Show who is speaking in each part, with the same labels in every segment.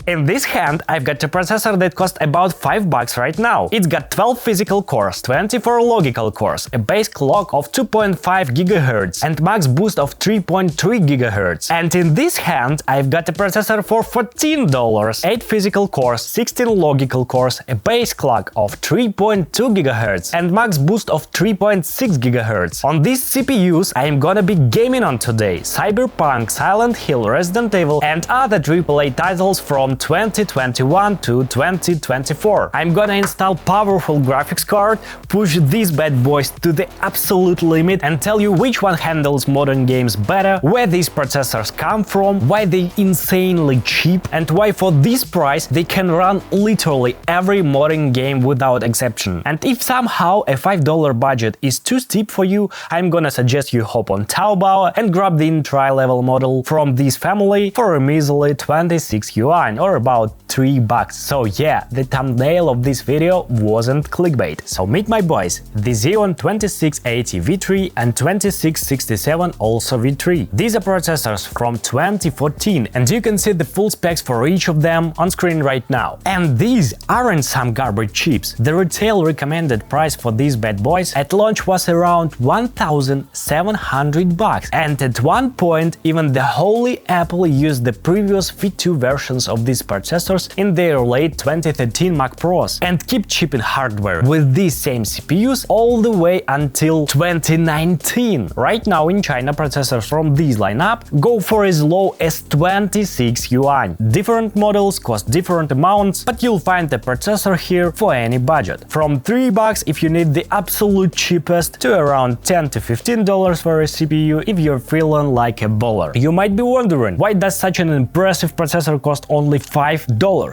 Speaker 1: In this hand, I've got a processor that costs about $5 right now. It's got 12 physical cores, 24 logical cores, a base clock of 2.5 GHz and max boost of 3.3 GHz. And in this hand, I've got a processor for $14, 8 physical cores, 16 logical cores, a base clock of 3.2 GHz and max boost of 3.6 GHz. On these CPUs, I'm gonna be gaming on today Cyberpunk, Silent Hill, Resident Evil and other AAA titles from 2021 to 2024. I'm gonna install powerful graphics card, push these bad boys to the absolute limit and tell you which one handles modern games better, where these processors come from, why they're insanely cheap and why for this price they can run literally every modern game without exception. And if somehow a $5 budget is too steep for you, I'm gonna suggest you hop on Taobao and grab the entry-level model from this family for a measly 26 yuan or about $3. So yeah, the thumbnail of this video wasn't clickbait. So meet my boys, the Xeon 2680 V3 and 2667 also V3. These are processors from 2014 and you can see the full specs for each of them on screen right now. And these aren't some garbage chips. The retail recommended price for these bad boys at launch was around $1,700 and at one point even the holy Apple used the previous V2 versions of these processors in their late 2013 Mac Pros and keep shipping hardware with these same CPUs all the way until 2019. Right now in China processors from this lineup go for as low as 26 yuan. Different models cost different amounts, but you'll find a processor here for any budget. From $3 if you need the absolute cheapest to around $10 to $15 for a CPU if you're feeling like a baller. You might be wondering, why does such an impressive processor cost only $5?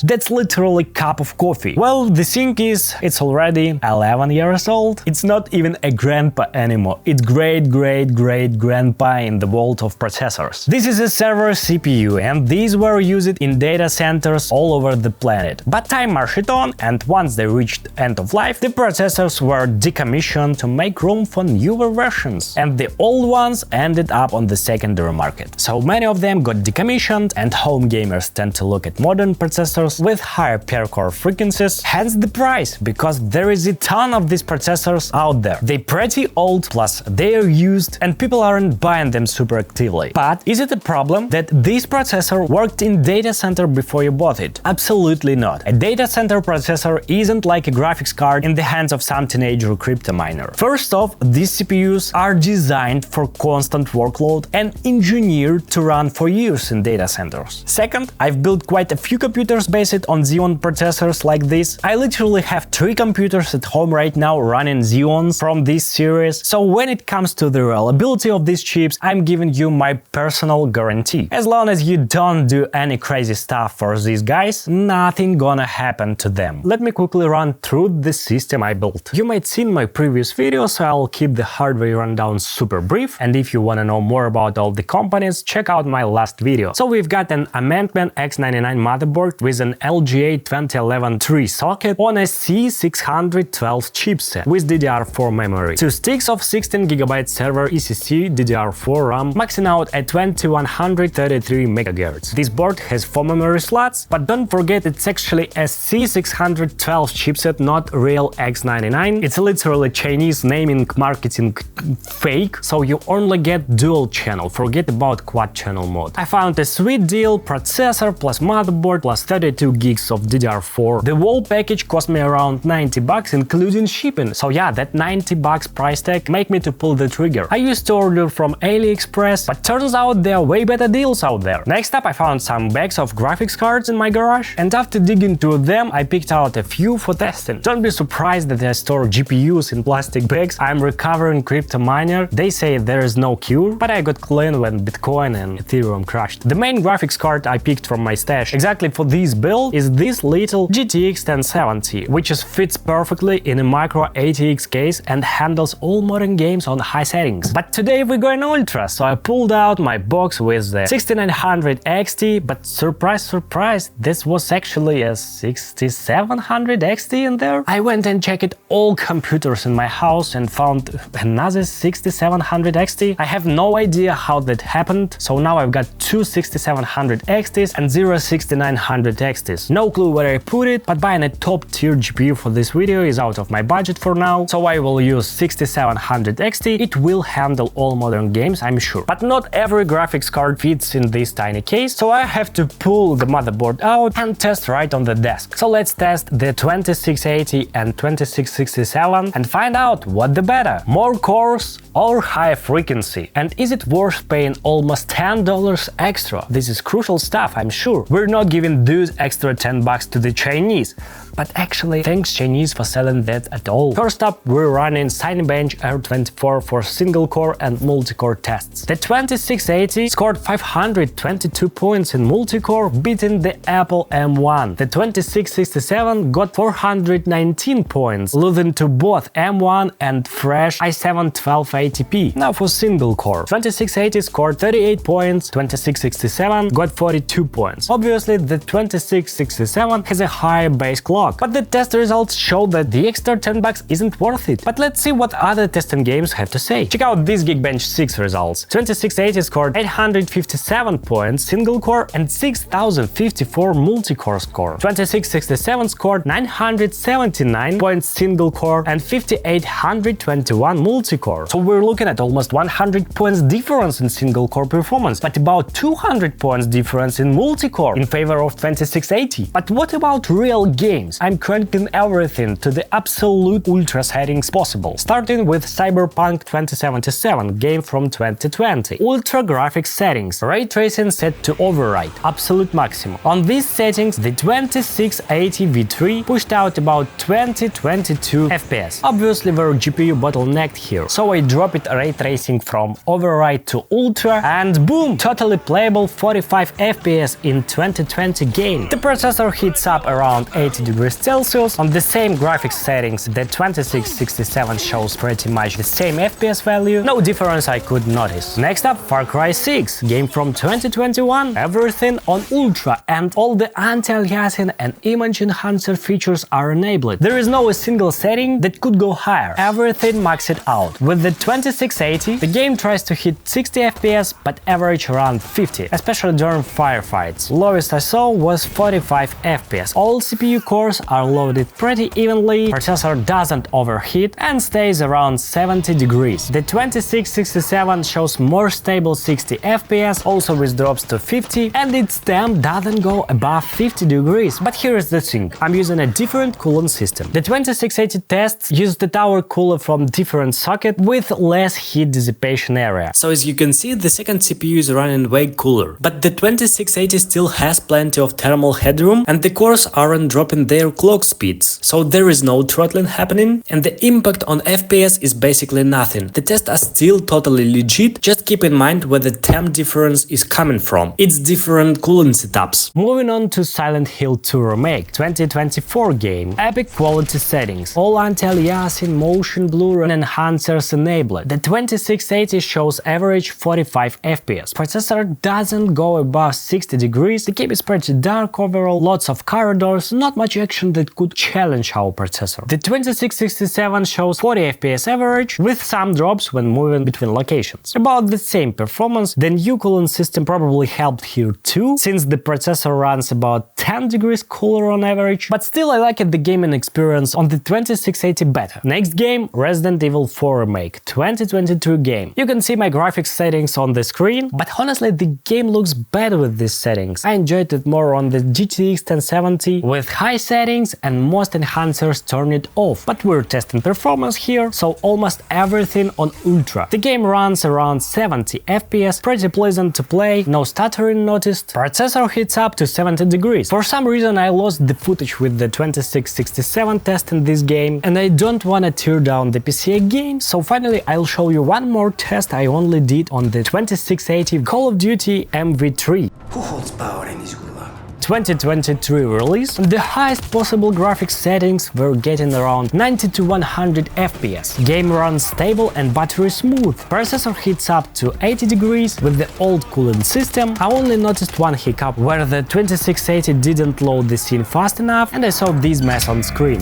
Speaker 1: That's literally a cup of coffee. Well, the thing is, it's already 11 years old. It's not even a grandpa anymore. It's great-grandpa in the world of processors. This is a server CPU and these were used in data centers all over the planet. But time marched on and once they reached end of life, the processors were decommissioned to make room for newer versions. And the old ones ended up on the secondary market. So many of them got decommissioned and home gamers tend to look at modern processors with higher per-core frequencies, hence the price, because there is a ton of these processors out there. They're pretty old, plus they're used and people aren't buying them super actively. But is it a problem that this processor worked in data center before you bought it? Absolutely not. A data center processor isn't like a graphics card in the hands of some teenager crypto miner. First off, these CPUs are designed for constant workload and engineered to run for years in data centers. Second, I've built quite a few computers based on Xeon processors like this. I literally have 3 computers at home right now running Xeons from this series, so when it comes to the reliability of these chips, I'm giving you my personal guarantee. As long as you don't do any crazy stuff for these guys, nothing gonna happen to them. Let me quickly run through the system I built. You might see in my previous video, so I'll keep the hardware rundown super brief, and if you wanna know more about all the components, check out my last video. So we've got an Amendment X99 motherboard with an LGA 2011-3 socket on a C612 chipset with DDR4 memory, 2 sticks of 16GB server ECC DDR4 RAM maxing out at 2133 MHz. This board has 4 memory slots, but don't forget it's actually a C612 chipset, not real X99. It's literally Chinese naming marketing fake, so you only get dual channel, forget about quad channel mode. I found a sweet deal, processor plus motherboard plus 32 gigs of DDR4. The whole package cost me around $90 including shipping, so yeah, that $90 price tag make me to pull the trigger. I used to order from AliExpress, but turns out there are way better deals out there. Next up, I found some bags of graphics cards in my garage, and after digging through them, I picked out a few for testing. Don't be surprised that I store GPUs in plastic bags. I'm recovering crypto miner. They say there is no cure, but I got clean when Bitcoin and Ethereum crashed. The main graphics card I picked from my stash exactly for this build is this little GTX 1070, which fits perfectly in a micro ATX case and handles all modern games on high settings. But today we're going ultra, so I pulled out my box with the 6900 XT, but surprise, surprise, this was actually a 6700 XT in there. I went and checked all computers in my house and found another 6700 XT. I have no idea how that happened, so now I've got 2 6700 XTs and 0 6900 XTs. No clue where I put it, but buying a top tier GPU for this video is out of my budget for now, so I will use 6700 XT. It will handle all modern games, I'm sure. But not every graphics card fits in this tiny case, so I have to pull the motherboard out and test right on the desk. So let's test the 2680 and 2667 and find out what the better, more cores or high frequency, and is it worth paying almost $10 extra? This is crucial stuff, I'm sure. We're not giving those extra $10 to the Chinese, but actually thanks Chinese for selling that at all. First up, we're running Cinebench R24 for single core and multi-core tests. The 2680 scored 522 points in multi-core, beating the Apple M1. The 2667 got 419 points, losing to both M1 and fresh i7 1280p. Now for single core, 2680 scored 38 points, 2667 got 42 points. Obviously the 2667 has a higher base clock, but the test results show that the extra $10 isn't worth it. But let's see what other testing games have to say. Check out these Geekbench 6 results. 2680 scored 857 points single core and 6054 multi-core score. 2667 scored 979 points single core and 5821 multi-core. So we're looking at almost 100 points difference in single core performance, but about 200 points difference in multi-core in favor of 2680. But what about real games? I'm cranking everything to the absolute ultra settings possible, starting with Cyberpunk 2077, game from 2020. Ultra graphics settings, ray tracing set to override, absolute maximum. On these settings, the 2680 V3 pushed out about 20-22 FPS. Obviously we're GPU bottlenecked here, so I drop it ray tracing from override to ultra, and boom, totally playable 45 FPS in 2020 game. The processor heats up around 80 degrees Celsius. On the same graphics settings, the 2667 shows pretty much the same FPS value, no difference I could notice. Next up, Far Cry 6, game from 2021, everything on ultra and all the anti-aliasing and image enhancer features are enabled. There is no a single setting that could go higher, everything maxed out. With the 2680, the game tries to hit 60 FPS but average around 50, especially during firefights. Lowest I saw was 45 FPS. All CPU cores are loaded pretty evenly, processor doesn't overheat and stays around 70 degrees. The 2667 shows more stable 60 FPS, also with drops to 50, and its temp doesn't go above 50 degrees. But here is the thing, I'm using a different cooling system. The 2680 tests use the tower cooler from different socket with less heat dissipation area. So as you can see, the second CPU is running way cooler. But the 2680 still has plenty of thermal headroom and the cores aren't dropping their clock speeds, so there is no throttling happening and the impact on FPS is basically nothing. The tests are still totally legit, just keep in mind where the temp difference is coming from. It's different cooling setups. Moving on to Silent Hill 2 Remake 2024 game. Epic quality settings, all anti-aliasing, motion blur and enhancers enabled. The 2680 shows average 45 FPS. Processor doesn't go above 60 degrees, the game is pretty dark overall, lots of corridors, not much action that could challenge our processor. The 2667 shows 40 FPS average, with some drops when moving between locations. About the same performance, the new cooling system probably helped here too, since the processor runs about 10 degrees cooler on average, but still I like the gaming experience on the 2680 better. Next game, Resident Evil 4 Remake 2022 game. You can see my graphics settings on the screen, but honestly the game looks better with these settings. I enjoyed it more on the GTX 1070 with high settings and most enhancers turn it off, but we're testing performance here, so almost everything on ultra. The game runs around 70 FPS, pretty pleasant to play, no stuttering noticed. Processor heats up to 70 degrees. For some reason I lost the footage with the 2667 test in this game and I don't wanna tear down the PC again, so finally I'll show you one more test I only did on the 2680 Call of Duty MW3.
Speaker 2: Who holds power in this gulag?
Speaker 1: 2023 release, the highest possible graphics settings were getting around 90 to 100 FPS. Game runs stable and battery smooth. Processor heats up to 80 degrees with the old cooling system. I only noticed one hiccup where the 2680 didn't load the scene fast enough and I saw this mess on screen.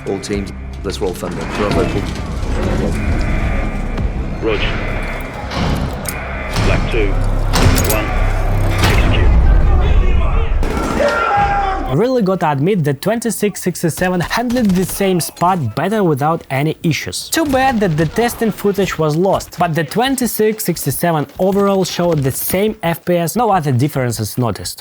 Speaker 3: All teams, let's roll thunder. Bravo.
Speaker 4: Roger. Black 2, 1, execute.
Speaker 1: really gotta admit that 2667 handled the same spot better without any issues. Too bad that the testing footage was lost, but the 2667 overall showed the same FPS, no other differences noticed.